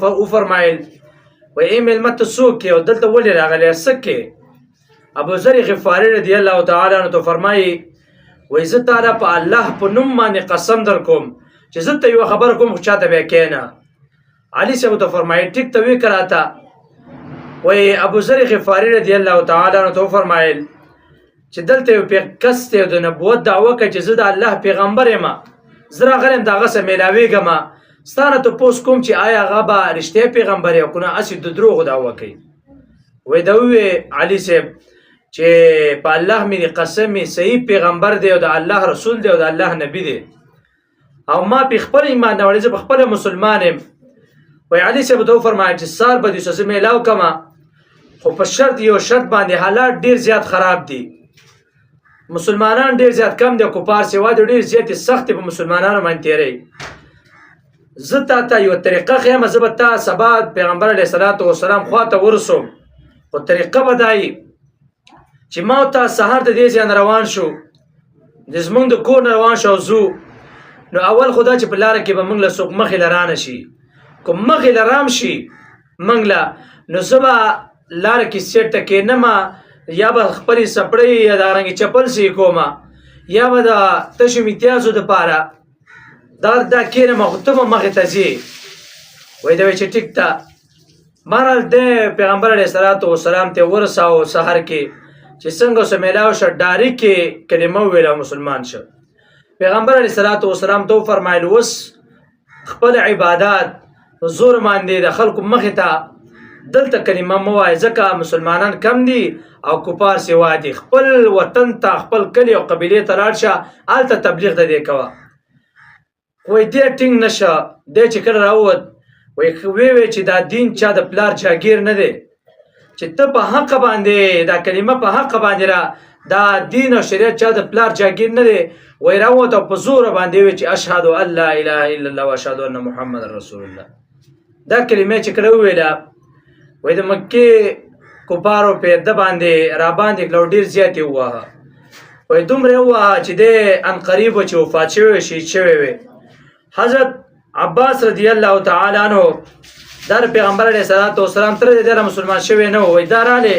او فرمایل و ای ملمت څوک او دلته ولې راغلی سکه ابو ذر غفاری رضی الله تعالی عنہ تو فرمایي و زه تعالی په الله په نوم باندې قسم در کوم چې زه ته یو خبر کوم چاته به کینا علي صاحب تو فرمایي ټیک ته وی کراتا و ابو ذر غفاری رضی الله تعالی عنہ تو فرمایل چې دلته یو کس ته د نبوت دعوه کوي چې زه د الله پیغمبر یم زرا غلم دغه سره ملاویږم ستانه ته پوس کوم چې آیا هغه به رښتیا پیغمبر یا کنه اسی د دروغ دعوه کوي وای دا وی علي صاحب چې په الله مې قسم صحیح پیغمبر دی او د الله رسول دی او د الله نبی دی او ما په خپل ایمان اورې زه په خپل مسلمان یم وای علي صاحب ته فرمایي چې سار به د سسه میلاو کما خو په شرط یو شرط باندې حالات ډیر زیات خراب دي مسلمانان ډیر زیات کم دي کوپار سیوا ډیر زیات سخت په مسلمانانو باندې تیری زه تا یو طریقه خیم زبتا سبا پیغمبر علیه الصلاۃ والسلام خواته ورسوم او طریقه بدای چې ما ته سحر د دې ځان روان شو د زمونږ د کور روان شو زو نو اول خدا چې په لار کې به موږ له سوق مخې لرانه شي کوم مخې لرام شي موږ لا نو سبا لار کې سیټ کې نه ما یا به خپل سپړې یا دارنګ چپل سي کوما یا به د تشو امتیازو د پاره دا کینه مخته مخه تزي وای دا چې ټیک تا مارال د پیغمبر علیه الصلاۃ والسلام ته ورساو سحر کې چې څنګه سمېلاو ش ډاری کې کلمه ویله مسلمان شو پیغمبر علیه الصلاۃ والسلام تو فرمایل وس خپل عبادت زور باندې د خلکو مخه ته دلته کلمه موای ځکه مسلمانان کم دي او کوپار سیوا دي خپل وطن ته خپل کلی او قبیله ته راشه آلته تبلیغ د دې کوا وای دې ټینګ نشه دې چې کړه راوت وی چې دا دین چا د پلار جاگیر نه دی چې ته په حق باندې دا کلمه په حق باندې را دا دین او شریعت چا د پلار جاگیر نه دی وای راوت او په زور باندې وی چې اشهد ان لا اله الا الله واشهد ان محمد رسول الله دا کلمه چې کړه ویلا وای د مکه کوپارو په د باندې را باندې ګلوډیر زیاتې وه وای دومره وه چې د ان قریب چې وفات شوی شي شوی حضرت عباس رضی الله تعالی عنہ در پیغمبر علیه الصلاۃ والسلام تر دې مسلمان شوی نه وای داراله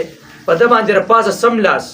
په د باندې پاسه سملاس